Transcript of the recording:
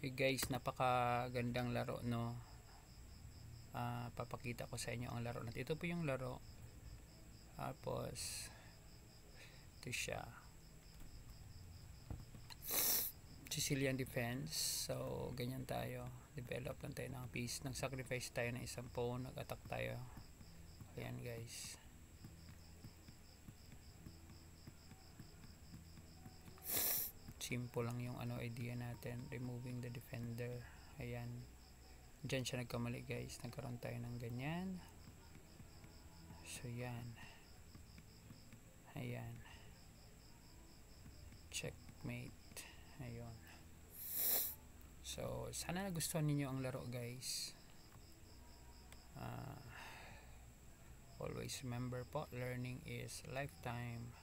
Hey guys, napakagandang laro, no? Papakita ko sa inyo ang laro natin. Ito po yung laro. Tapos ito siya, Sicilian defense. So ganyan tayo, develop lang tayo ng piece, nag sacrifice tayo ng isang pawn, nag attack tayo. Ayan guys, simple lang yung idea natin, removing the defender. Ayan, dyan siya nagkamali guys, nagkaroon tayo ng ganyan. So yan, ayan, checkmate. Ayun, so sana nagustuhan ninyo ang laro guys. Always remember po, learning is lifetime.